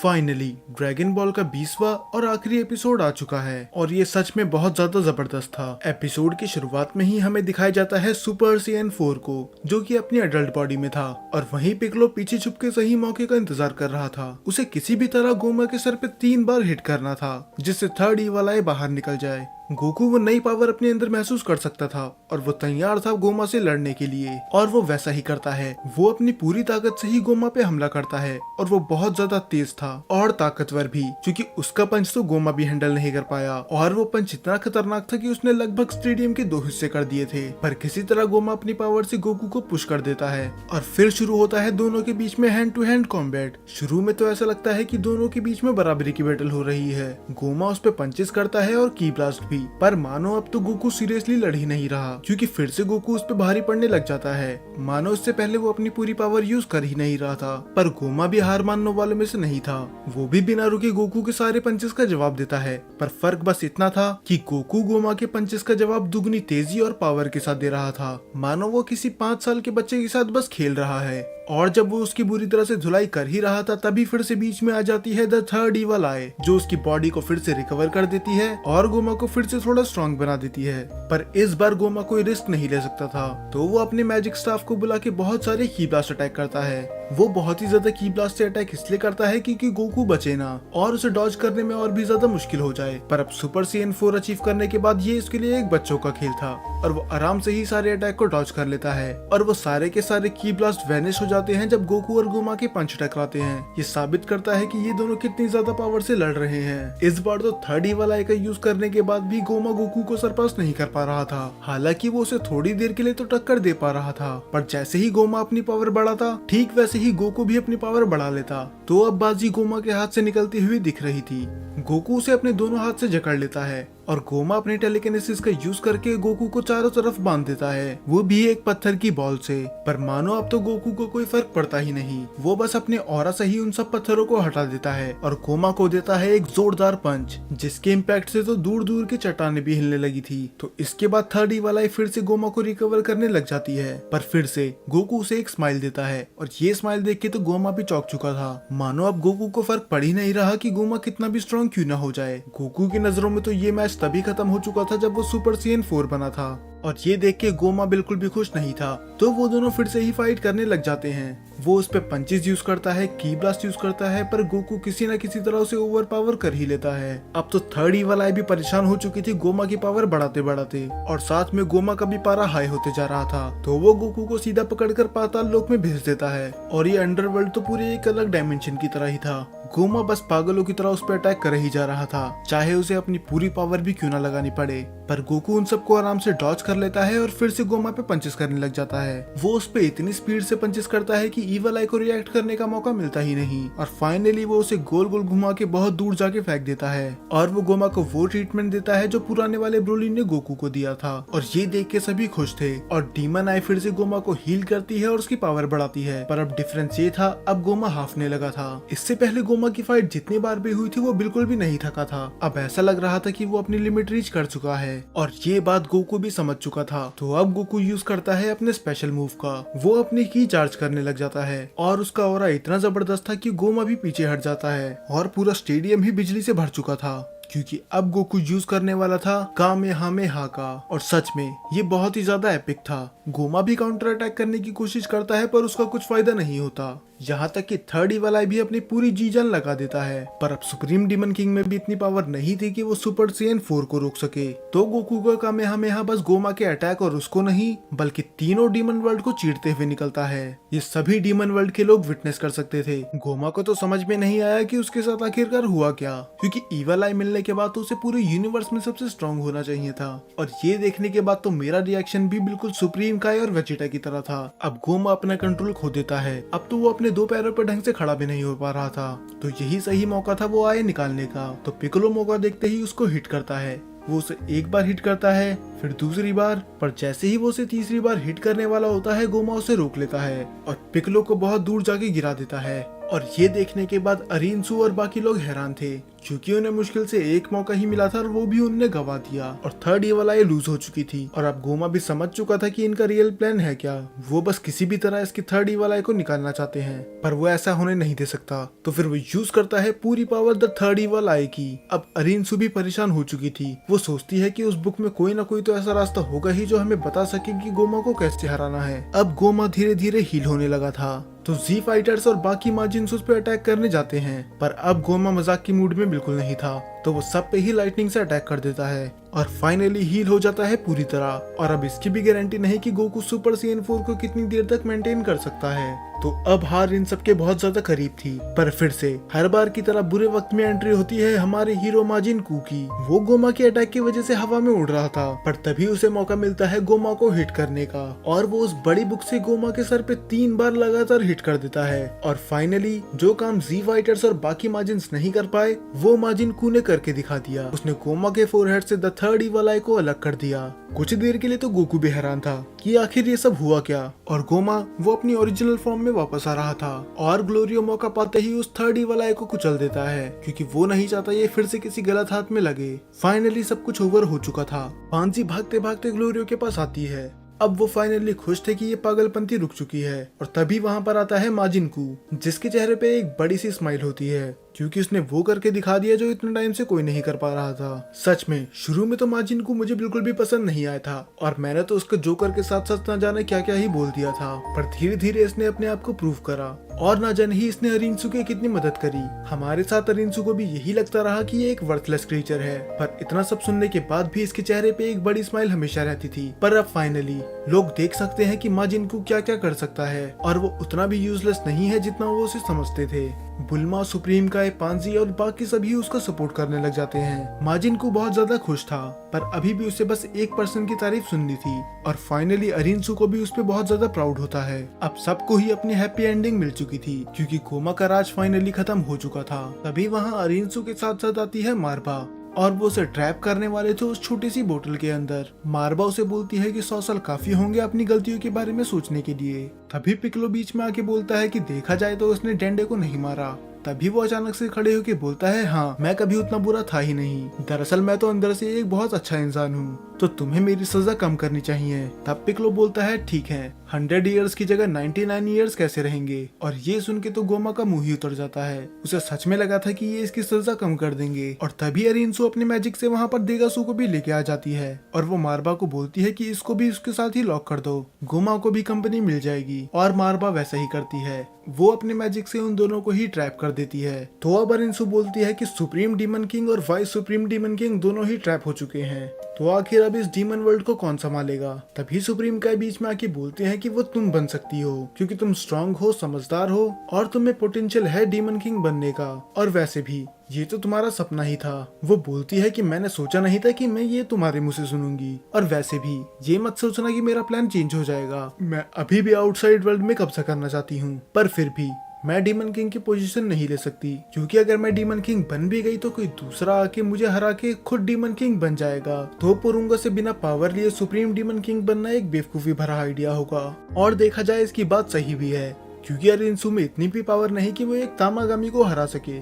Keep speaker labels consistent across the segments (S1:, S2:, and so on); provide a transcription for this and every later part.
S1: Finally dragon ball का 20वां और आखिरी एपिसोड आ चुका है और ये सच में बहुत ज्यादा जबरदस्त था। एपिसोड की शुरुआत में ही हमें दिखाया जाता है सुपर सैयन 4 को, जो कि अपनी एडल्ट बॉडी में था, और वहीं पिक्कोलो पीछे छुप के सही मौके का इंतजार कर रहा था। उसे किसी भी तरह गोमा के सर पे 3 बार हिट करना था, जिससे थर्ड ईवल आई बाहर निकल जाए। गोकू वो नई पावर अपने अंदर महसूस कर सकता था और वो तैयार था गोमा से लड़ने के लिए, और वो वैसा ही करता है। वो अपनी पूरी ताकत से ही गोमा पे हमला करता है और वो बहुत ज्यादा तेज था और ताकतवर भी, क्योंकि उसका पंच तो गोमा भी हैंडल नहीं कर पाया, और वो पंच इतना खतरनाक था कि उसने लगभग स्टेडियम के 2 हिस्से कर दिए थे। पर किसी तरह गोमा अपनी पावर से गोकू को पुश कर देता है और फिर शुरू होता है दोनों के बीच में हैंड टू हैंड कॉम्बैट। शुरू में तो ऐसा लगता है कि दोनों के बीच में बराबरी की बैटल हो रही है। गोमा उस पे पंचेस करता है और की ब्लास्ट भी, पर मानो अब तो गोकू सीरियसली लड़ ही नहीं रहा, क्योंकि फिर से गोकू उस पे भारी पड़ने लग जाता है। मानो इससे पहले वो अपनी पूरी पावर यूज कर ही नहीं रहा था। पर गोमा भी हार मानने वालों में से नहीं था। वो भी बिना रुके गोकू के सारे पंचेस का जवाब देता है, पर फर्क बस इतना था कि गोकू गोमा के पंचेस का जवाब दुगनी तेजी और पावर के साथ दे रहा था, मानो वो किसी 5 साल के बच्चे के साथ बस खेल रहा है। और जब वो उसकी बुरी तरह से धुलाई कर ही रहा था, तभी फिर से बीच में आ जाती है द थर्ड ईवल आई, जो उसकी बॉडी को फिर से रिकवर कर देती है और गोमा को फिर से थोड़ा स्ट्रॉन्ग बना देती है। पर इस बार गोमा कोई रिस्क नहीं ले सकता था, तो वो अपने मैजिक स्टाफ को बुला के बहुत सारे की ब्लास्ट अटैक करता है। वो बहुत ही ज्यादा की ब्लास्ट से अटैक इसलिए करता है क्योंकि गोकू बचे ना और उसे डॉज करने में और भी ज्यादा मुश्किल हो जाए। पर अब सुपर सैयन 4 अचीव करने के बाद ये इसके लिए एक बच्चों का खेल था, और वो आराम से ही सारे अटैक को डॉज कर लेता है, और वो सारे के सारे की ब्लास्ट वैनिश हो जाते हैं जब गोकू और गोमा के पंच टकराते हैं। ये साबित करता है कि ये दोनों कितनी ज्यादा पावर से लड़ रहे हैं। इस बार तो थर्ड ईवल आई का यूज करने के बाद भी गोमा गोकू को सरपास नहीं कर पा रहा था। हालांकि वो उसे थोड़ी देर के लिए तो टक्कर दे पा रहा था, पर जैसे ही गोमा अपनी पावर बढ़ाता, ठीक वैसे ही गोकू भी अपनी पावर बढ़ा लेता। तो अब बाजी गोमा के हाथ से निकलती हुई दिख रही थी। गोकू उसे अपने दोनों हाथ से जकड़ लेता है और गोमा अपने टेलीकिनेसिस का यूज करके गोकू को चारों तरफ बांध देता है, वो भी एक पत्थर की बॉल से। पर मानो अब तो गोकू को कोई फर्क पड़ता ही नहीं। वो बस अपने ऑरा से ही उन सब पत्थरों को हटा देता है और गोमा को देता है एक जोरदार पंच, जिसके इम्पैक्ट से तो दूर दूर की चट्टानें भी हिलने लगी थी। तो इसके बाद थर्ड ईवल आई फिर से गोमा को रिकवर करने लग जाती है, पर फिर से गोकू उसे एक स्माइल देता है, और ये स्माइल देख के तो गोमा भी चौंक चुका था। मानो अब गोकू को फर्क पड़ ही नहीं रहा कि गोमा कितना भी स्ट्रॉन्ग क्यों ना हो जाए। गोकू की नजरों में तो ये मैच तभी खत्म हो चुका था जब वो सुपर सैयन 4 बना था, और ये देख के गोमा बिल्कुल भी खुश नहीं था। तो वो दोनों फिर से ही फाइट करने लग जाते हैं। वो उस पे पंचेस यूज करता है, की ब्लास्ट यूज करता है, पर गोकू किसी न किसी तरह उसे ओवर पावर कर ही लेता है। अब तो थर्ड ईवल आई भी परेशान हो चुकी थी गोमा की पावर बढ़ाते बढ़ाते, और साथ में गोमा का भी पारा हाई होते जा रहा था। तो वो गोकू को सीधा पकड़कर पाताल लोक में भेज देता है, और ये अंडरवर्ल्ड तो पूरे एक अलग डायमेंशन की तरह ही था। गोमा बस पागलों की तरह उस पर अटैक कर ही जा रहा था, चाहे उसे अपनी पूरी पावर भी क्यों ना लगानी पड़े। पर गोकू उन सबको आराम से डॉज कर लेता है और फिर से गोमा पे पंचेस करने लग जाता है। वो उस पे इतनी स्पीड से पंचेस करता है कि ईवल आई को रिएक्ट करने का मौका मिलता ही नहीं, और फाइनली वो उसे गोल गोल घुमा के बहुत दूर जाके फेंक देता है, और वो गोमा को वो ट्रीटमेंट देता है जो पुराने वाले ब्रोली ने गोकू को दिया था। और ये देख के सभी खुश थे, और डीमन आई फिर से गोमा को हील करती है और उसकी पावर बढ़ाती है। पर अब डिफरेंस ये था, अब गोमा हाफने लगा था। इससे पहले गोमा की फाइट जितनी बार भी हुई थी वो बिल्कुल भी नहीं थका था। अब ऐसा लग रहा था कि वो अपनी लिमिट रीच कर चुका है, और ये बात गोकू भी समझ चुका था। तो अब गोकू यूज करता है अपने स्पेशल मूव का। वो अपनी की चार्ज करने लग जाता है, और उसका ऑरा इतना जबरदस्त था कि गोमा भी पीछे हट जाता है, और पूरा स्टेडियम ही बिजली से भर चुका था, क्योंकि अब गोकू यूज करने वाला था कामेहामेहा का। और सच में ये बहुत ही ज्यादा एपिक था। गोमा भी काउंटर अटैक करने की कोशिश करता है, पर उसका कुछ फायदा नहीं होता। यहाँ तक कि थर्ड ईवल आई भी अपनी पूरी जी जान लगा देता है। पर अब सुप्रीम डीमन किंग में भी इतनी पावर नहीं थी कि वो सुपर सैयन 4 को रोक सके। तो गोकू का कामेहामेहा बस गोमा के अटैक और उसको नहीं, बल्कि तीनों डीमन वर्ल्ड को चीरते हुए निकलता है। ये सभी डीमन वर्ल्ड के लोग विटनेस कर सकते थे। गोमा को तो समझ में नहीं आया कि उसके साथ आखिरकार हुआ क्या, क्योंकि ईवल आई मिलने के बाद तो उसे पूरे यूनिवर्स में सबसे स्ट्रॉन्ग होना चाहिए था। और ये देखने के बाद तो मेरा रिएक्शन भी बिल्कुल सुप्रीम काय और वेजिटा की तरह था। अब गोमा अपना कंट्रोल खो देता है। अब तो वो अपने 2 पैरों पर ढंग से खड़ा भी नहीं हो पा रहा था। तो यही सही मौका था वो आए निकालने का। तो पिक्कोलो मौका देखते ही उसको हिट करता है। वो उसे एक बार हिट करता है, फिर दूसरी बार, पर जैसे ही वो उसे तीसरी बार हिट करने वाला होता है, गोमा उसे रोक लेता है और पिक्कोलो को बहुत दूर जाके गिरा देता है। और ये देखने के बाद अरिनसू और बाकी लोग हैरान थे, क्योंकि उन्हें मुश्किल से एक मौका ही मिला था और वो भी उन्होंने गवा दिया और थर्ड ईवल आई लूज हो चुकी थी। और अब गोमा भी समझ चुका था कि इनका रियल प्लान है क्या। वो बस किसी भी तरह इसकी थर्ड ईवल आई को निकालना चाहते हैं, पर वो ऐसा होने नहीं दे सकता। तो फिर वो यूज करता है पूरी पावर द थर्ड ईवल आई की। अब अरिनसू भी परेशान हो चुकी थी। वो सोचती है कि उस बुक में कोई ना कोई तो ऐसा रास्ता होगा ही जो हमें बता सके कि गोमा को कैसे हराना है। अब गोमा धीरे धीरे हील होने लगा था, तो जी फाइटर्स और बाकी माजिन्स उस पर अटैक करने जाते हैं, पर अब गोमा मजाक की मूड में बिल्कुल नहीं था, तो वो सब पे ही लाइटनिंग से अटैक कर देता है और फाइनली हील हो जाता है पूरी तरह। और अब इसकी भी गारंटी नहीं कि गोकू सुपर साइयन 4 को कितनी देर तक मेंटेन कर सकता है। तो अब हार इन सबके बहुत ज्यादा करीब थी, पर फिर से हर बार की तरह बुरे वक्त में एंट्री होती है हमारे हीरो माजिन कू की। वो गोमा के अटैक की वजह से हवा में उड़ रहा था, पर तभी उसे मौका मिलता है गोमा को हिट करने का, और वो उस बड़ी बुक से गोमा के सर पे 3 बार लगातार हिट कर देता है। और फाइनली जो काम जी फाइटर्स और बाकी माजिन्स नहीं कर पाए, वो माजिन कू ने करके दिखा दिया। उसने गोमा के फोरहेड से द थर्ड ईवल आई को अलग कर दिया। कुछ देर के लिए तो गोकू भी हैरान था कि आखिर ये सब हुआ क्या, और गोमा वो अपनी ओरिजिनल फॉर्म में वापस आ रहा था। और ग्लोरियो मौका पाते ही उस थर्ड ईवल आई को कुचल देता है, क्योंकि वो नहीं चाहता ये फिर से किसी गलत हाथ में लगे। फाइनली सब कुछ ओवर हो चुका था। पांजी भागते भागते ग्लोरियो के पास आती है। अब वो फाइनली खुश थे कि ये पागलपंती रुक चुकी है, और तभी वहाँ पर आता है माजिन कू, जिसके चेहरे पे एक बड़ी सी स्माइल होती है, क्योंकि उसने वो करके दिखा दिया जो इतने टाइम से कोई नहीं कर पा रहा था। सच में शुरू में तो माजिन कू मुझे बिल्कुल भी पसंद नहीं आया था, और मैंने तो उसके जोकर के साथ साथ न जाने क्या क्या ही बोल दिया था, पर धीरे धीरे इसने अपने आप को प्रूव करा, और न जाने ही इसने अरिनसू की कितनी मदद करी। हमारे साथ अरिनसू को भी यही लगता रहा कि ये एक वर्थलेस क्रीचर है, पर इतना सब सुनने के बाद भी इसके चेहरे पे एक बड़ी स्माइल हमेशा रहती थी। पर अब फाइनली लोग देख सकते हैं कि माजिन कू क्या क्या कर सकता है, और वो उतना भी यूजलेस नहीं है जितना वो उसे समझते थे। बुल्मा, सुप्रीम काय, पांजी और बाकी सभी उसका सपोर्ट करने लग जाते हैं। माजिन कू बहुत ज्यादा खुश था, पर अभी भी उसे बस एक पर्सन की तारीफ सुननी थी, और फाइनली अरिनसू को भी उस पर बहुत ज्यादा प्राउड होता है। अब सबको ही अपनी हैप्पी एंडिंग मिल चुकी थी, क्योंकि गोमा का राज फाइनली खत्म हो चुका था। तभी वहाँ अरिनसू के साथ साथ आती है मारबा, और वो उसे ट्रैप करने वाले थे उस छोटी सी बोतल के अंदर। मारबा उसे बोलती है कि 100 साल काफी होंगे अपनी गलतियों के बारे में सोचने के लिए। तभी पिकलो बीच में आके बोलता है कि देखा जाए तो उसने डेंडे को नहीं मारा। तभी वो अचानक से खड़े होकर बोलता है, हाँ मैं कभी उतना बुरा था ही नहीं, दरअसल मैं तो अंदर से एक बहुत अच्छा इंसान हूँ, तो तुम्हें मेरी सजा कम करनी चाहिए। तब पिकलो बोलता है ठीक है, 100 ईयर्स की जगह 99 ईयर्स कैसे रहेंगे। और ये सुन के तो गोमा का मुंह ही उतर जाता है। उसे सच में लगा था कि ये इसकी सजा कम कर देंगे। और तभी अरिनसू अपने मैजिक से वहाँ पर देगासू को भी लेके आ जाती है, और वो मारबा को बोलती है कि इसको भी उसके साथ ही लॉक कर दो, गोमा को भी कंपनी मिल जाएगी। और मारबा वैसा ही करती है, वो अपने मैजिक से उन दोनों को ही ट्रैप कर देती है। तो अब अरिनसू बोलती है कि सुप्रीम डीमन किंग और वाइस सुप्रीम डीमन किंग दोनों ही ट्रैप हो चुके हैं, तो आखिर अब इस डीमन वर्ल्ड को कौन संभालेगा। तभी सुप्रीम काय बीच में आके बोलते हैं कि वो तुम बन सकती हो, क्योंकि तुम स्ट्रांग हो, समझदार हो, और तुम्हें पोटेंशियल है डीमन किंग बनने का, और वैसे भी ये तो तुम्हारा सपना ही था। वो बोलती है कि मैंने सोचा नहीं था कि मैं ये तुम्हारे मुंह से सुनूंगी, और वैसे भी ये मत सोचना कि मेरा प्लान चेंज हो जाएगा। मैं अभी भी आउटसाइड वर्ल्ड में कब्जा करना चाहती हूँ, पर फिर भी मैं डीमन किंग की पोजीशन नहीं ले सकती, क्योंकि अगर मैं डीमन किंग बन भी गई तो कोई दूसरा आके मुझे हरा के खुद डीमन किंग बन जाएगा। तो पुरुंगा से बिना पावर लिए सुप्रीम डीमन किंग बनना एक बेवकूफी भरा आइडिया होगा। और देखा जाए इसकी बात सही भी है, क्योंकि अरिनसू में इतनी भी पावर नहीं कि वो एक तामागामी को हरा सके।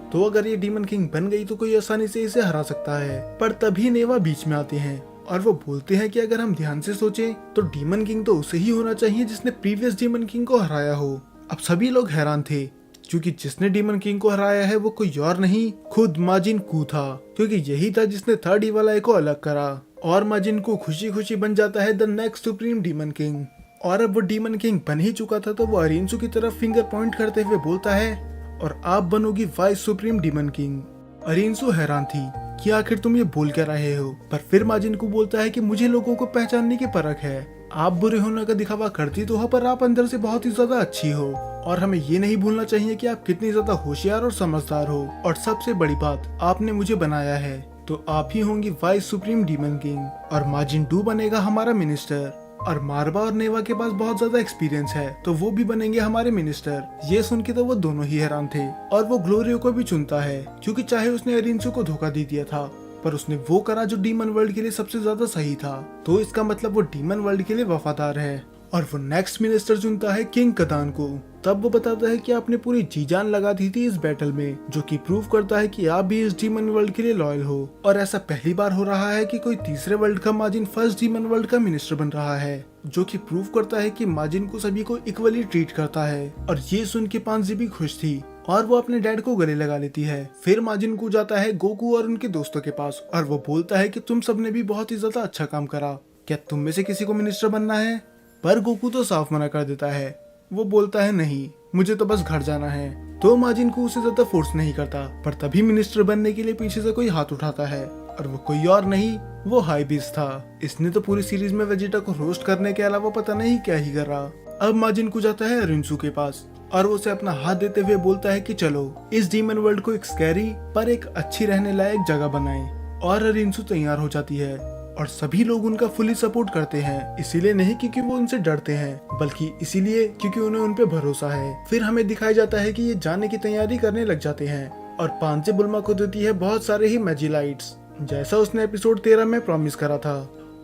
S1: तो अगर ये डीमन किंग बन गई तो कोई आसानी से इसे हरा सकता है। पर तभी नेवा बीच में आते हैं, और वो बोलते हैं कि अगर हम ध्यान से सोचें तो डीमन किंग तो उसे ही होना चाहिए जिसने प्रीवियस डीमन किंग को हराया हो। अब सभी लोग हैरान थे, क्योंकि जिसने डीमन किंग को हराया है वो कोई और नहीं, खुद माजिन कू था, क्योंकि यही था जिसने थर्ड ईवल आई को अलग करा। और माजिन कू खुशी खुशी बन जाता है the next supreme demon king. और अब वो डीमन किंग बन ही चुका था, तो वो अरिनसू की तरफ फिंगर पॉइंट करते हुए बोलता है, और आप बनोगी वाइस सुप्रीम डीमन किंग। अरिनसू हैरान थी कि आखिर तुम ये बोल क्या रहे हो, पर फिर माजिन कू बोलता है कि मुझे लोगों को पहचानने की परख है। आप बुरे होने का दिखावा करती तो हो, पर आप अंदर से बहुत ही ज्यादा अच्छी हो, और हमें ये नहीं भूलना चाहिए कि आप कितनी ज्यादा होशियार और समझदार हो। और सबसे बड़ी बात, आपने मुझे बनाया है, तो आप ही होंगी वाइस सुप्रीम डीमन किंग, और माजिन डू बनेगा हमारा मिनिस्टर। और मारबा और नेवा के पास बहुत ज्यादा एक्सपीरियंस है, तो वो भी बनेंगे हमारे मिनिस्टर। ये सुन के तो वो दोनों ही हैरान थे, और वो ग्लोरियो को भी चुनता है, क्योंकि चाहे उसने अरिनसू को धोखा दे दिया था, पर उसने वो करा जो डीमन वर्ल्ड के लिए सबसे ज्यादा सही था। तो इसका मतलब वो डीमन वर्ल्ड के लिए वफादार है। और वो नेक्स्ट मिनिस्टर चुनता है किंग कदान को। तब वो बताता है कि आपने पूरी जी जान लगा दी थी इस बैटल में, जो कि प्रूव करता है कि आप भी इस डीमन वर्ल्ड के लिए लॉयल हो। और ऐसा पहली बार हो रहा है कि कोई तीसरे वर्ल्ड का माजिन फर्स्ट डीमन वर्ल्ड का मिनिस्टर बन रहा है, जो कि प्रूव करता है कि माजिन को सभी को इक्वली ट्रीट करता है। और ये सुन के पांजी भी खुश थी और वो अपने डैड को गले लगा लेती है। फिर माजिन को जाता है गोकू और उनके दोस्तों के पास और वो बोलता है कि तुम सबने भी बहुत ही ज्यादा अच्छा काम करा, क्या तुम में से किसी को मिनिस्टर बनना है? पर गोकू तो साफ मना कर देता है। वो बोलता है नहीं, मुझे तो बस घर जाना है। तो माजिन को उसे ज्यादा फोर्स नहीं करता, पर तभी मिनिस्टर बनने के लिए पीछे से कोई हाथ उठाता है और वो कोई और नहीं, वो हाइबिस था। इसने तो पूरी सीरीज में वेजिटा को रोस्ट करने के अलावा पता नहीं क्या ही कर रहा। अब माजिन को जाता है अरिंसू के पास और वो उसे अपना हाथ देते हुए बोलता है कि चलो इस डीमन वर्ल्ड को एक स्कैरी पर एक अच्छी रहने लायक जगह बनाएं। और अरिंसू तैयार हो जाती है और सभी लोग उनका फुली सपोर्ट करते हैं, इसीलिए नहीं क्योंकि वो उनसे डरते हैं, बल्कि इसीलिए क्योंकि उन्हें उन पे भरोसा है। फिर हमें दिखाया जाता है कि ये जाने की तैयारी करने लग जाते हैं और पांचे बुल्मा को देती है बहुत सारे ही मैजिलाइट्स, जैसा उसने एपिसोड 13 में प्रॉमिस करा था।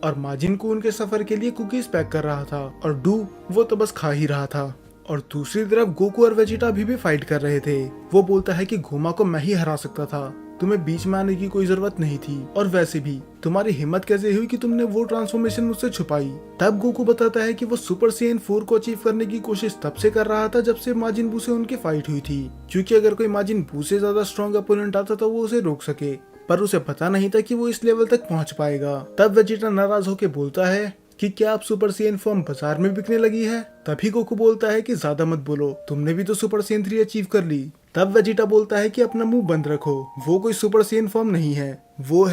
S1: और माजिन को उनके सफर के लिए कुकीज पैक कर रहा था और डू वो तो बस खा ही रहा था। और दूसरी तरफ गोकू और वेजिटा अभी भी फाइट कर रहे थे। वो बोलता है कि घोमा को मैं ही हरा सकता था, तुम्हें बीच में आने की कोई जरूरत नहीं थी, और वैसे भी तुम्हारी हिम्मत कैसे हुई कि तुमने वो ट्रांसफॉर्मेशन मुझसे छुपाई। तब गोकू बताता है कि वो सुपर सैयन 4 को अचीव करने की कोशिश तब से कर रहा था जब से माजिन बू से उनकी फाइट हुई थी, क्योंकि अगर कोई माजिन बू से ज्यादा स्ट्रॉन्ग अपोनेंट आता तो वो उसे रोक सके, पर उसे पता नहीं था कि वो इस लेवल तक पहुंच पाएगा। तब वेजिटा नाराज होकर बोलता है कि क्या आप सुपर सैयन फॉर्म बाजार में बिकने लगी है? तभी गोकू बोलता है कि ज्यादा मत बोलो, तुमने भी तो सुपर सैयन 3 अचीव कर ली। तब वेजिटा बोलता है कि अपना मुंह बंद रखो, वो कोई सुपर सैयन फॉर्म नहीं है, वो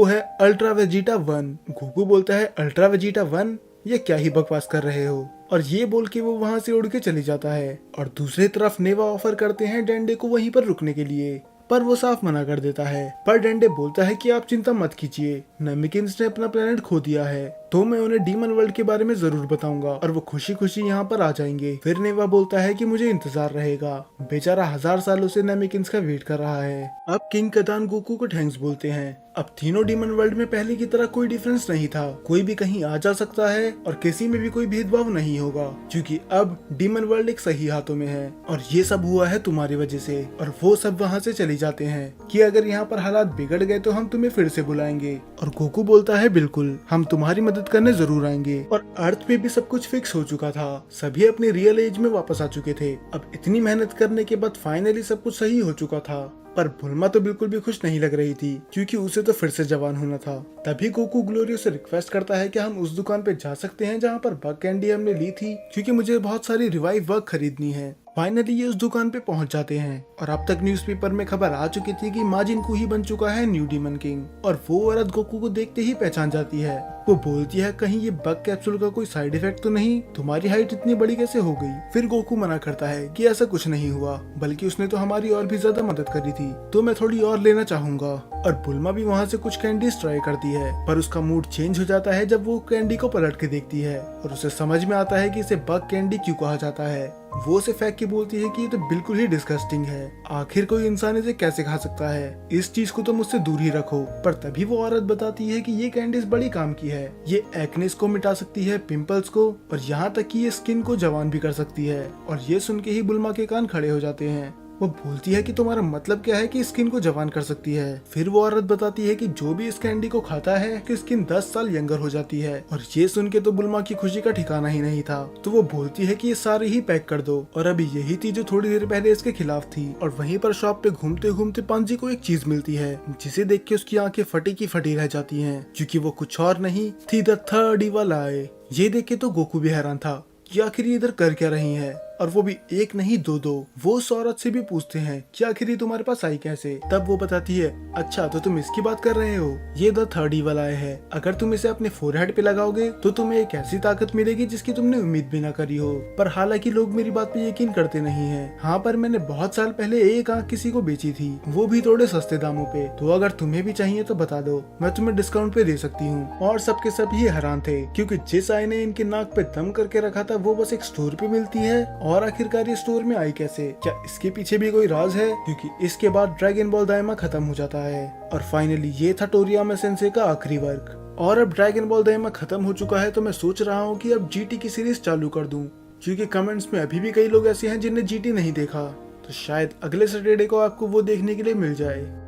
S1: है अल्ट्रा वेजिटा 1। गोकू बोलता है अल्ट्रा वेजिटा 1, ये क्या ही बकवास कर रहे हो? और ये बोल के वो वहाँ से उड़ के चली जाता है। और दूसरी तरफ नेवा ऑफर करते हैं डेंडे को वहीं पर रुकने के लिए, पर वो साफ मना कर देता है। पर डेंडे बोलता है कि आप चिंता मत कीजिए, नेमिकिन्स ने अपना प्लेनेट खो दिया है, तो मैं उन्हें डीमन वर्ल्ड के बारे में जरूर बताऊंगा और वो खुशी खुशी यहाँ पर आ जाएंगे। फिर नेवा बोलता है कि मुझे इंतजार रहेगा, बेचारा 1000 सालों से नेमिकिन्स का वेट कर रहा है। अब किंग कदान गोकू को थैंक्स बोलते हैं। अब तीनों डीमन वर्ल्ड में पहले की तरह कोई डिफरेंस नहीं था, कोई भी कहीं आ जा सकता है और किसी में भी कोई भेदभाव नहीं होगा, क्योंकि अब डीमन वर्ल्ड एक सही हाथों में है। और ये सब हुआ है तुम्हारी वजह से। और वो सब वहाँ से चली जाते हैं कि अगर यहाँ पर हालात बिगड़ गए तो हम तुम्हें फिर से बुलाएंगे। और गोकू बोलता है बिल्कुल, हम तुम्हारी मदद करने जरूर आएंगे। और अर्थ पे भी सब कुछ फिक्स हो चुका था, सभी अपने रियल एज में वापस आ चुके थे। अब इतनी मेहनत करने के बाद फाइनली सब कुछ सही हो चुका था। पर बुल्मा तो बिल्कुल भी खुश नहीं लग रही थी, क्योंकि उसे तो फिर से जवान होना था। तभी गोकू ग्लोरियो से रिक्वेस्ट करता है कि हम उस दुकान पे जा सकते हैं जहाँ पर बग कैंडी हमने ली थी, क्योंकि मुझे बहुत सारी रिवाइव वर्क खरीदनी है। फाइनली ये उस दुकान पे पहुंच जाते हैं और अब तक न्यूज़पेपर में खबर आ चुकी थी कि माजिन कू ही बन चुका है न्यू डीमन किंग। और वो औरत गोकू को देखते ही पहचान जाती है। वो बोलती है कहीं ये बग कैप्सूल का कोई साइड इफेक्ट तो नहीं, तुम्हारी हाइट इतनी बड़ी कैसे हो गई? फिर गोकू मना करता है कि ऐसा कुछ नहीं हुआ, बल्कि उसने तो हमारी और भी ज्यादा मदद करी थी, तो मैं थोड़ी और लेना चाहूंगा। और बुल्मा भी वहाँ से कुछ कैंडीज ट्राई करती है, पर उसका मूड चेंज हो जाता है जब वो कैंडी को पलट के देखती है और उसे समझ में आता है कि इसे बग कैंडी क्यों कहा जाता है। वो उसे फेंक के बोलती है कि ये तो बिल्कुल ही डिस्गस्टिंग है, आखिर कोई इंसान इसे कैसे खा सकता है, इस चीज को तो मुझसे दूर ही रखो। पर तभी वो औरत बताती है कि ये कैंडीज बड़ी काम की है, ये एक्नेस को मिटा सकती है, पिंपल्स को, और यहाँ तक कि ये स्किन को जवान भी कर सकती है। और ये सुन के ही बुल्मा के कान खड़े हो जाते हैं। वो बोलती है कि तुम्हारा मतलब क्या है कि स्किन को जवान कर सकती है? फिर वो औरत बताती है कि जो भी इस कैंडी को खाता है कि स्किन 10 साल यंगर हो जाती है। और ये सुन के तो बुल्मा की खुशी का ठिकाना ही नहीं था, तो वो बोलती है कि ये सारे ही पैक कर दो। और अभी यही थी जो थोड़ी देर पहले इसके खिलाफ थी। और वहीं पर शॉप पे घूमते घूमते पांजी को एक चीज मिलती है, जिसे देख के उसकी आंखें फटी की फटी रह जाती है, क्योंकि वो कुछ और नहीं थी, द थर्ड इवल आई। ये देख के तो गोकू भी हैरान था कि आखिर ये इधर कर क्या रही है, और वो भी एक नहीं दो। वो उस औरत से भी पूछते हैं कि आखिर ये तुम्हारे पास आई कैसे? तब वो बताती है अच्छा तो तुम इसकी बात कर रहे हो, ये द थर्ड इवल आई है, अगर तुम इसे अपने फोरहेड पे लगाओगे तो तुम्हें एक ऐसी ताकत मिलेगी जिसकी तुमने उम्मीद भी ना करी हो। पर हालांकि लोग मेरी बात पे यकीन करते नहीं है। हाँ, पर मैंने बहुत साल पहले एक आंख किसी को बेची थी, वो भी थोड़े सस्ते दामों पे, तो अगर तुम्हें भी चाहिए तो बता दो, मैं तुम्हें डिस्काउंट पे दे सकती हूँ। और सबके सब ये हैरान थे, क्योंकि जिस आई ने इनके नाक पे दम करके रखा था वो बस एक स्टोर पे मिलती है, और आखिरकार ये स्टोर में आई कैसे? क्या इसके पीछे भी कोई राज है? क्योंकि इसके बाद ड्रैगन बॉल दाइमा खत्म हो जाता है। और फाइनली ये था टोरियामा सेंसेई का आखिरी वर्क। और अब ड्रैगन बॉल दाइमा खत्म हो चुका है, तो मैं सोच रहा हूँ कि अब जीटी की सीरीज चालू कर दूं, क्योंकि कमेंट्स में अभी भी कई लोग ऐसे हैं जिनने जीटी नहीं देखा, तो शायद अगले सैटरडे को आपको वो देखने के लिए मिल जाए।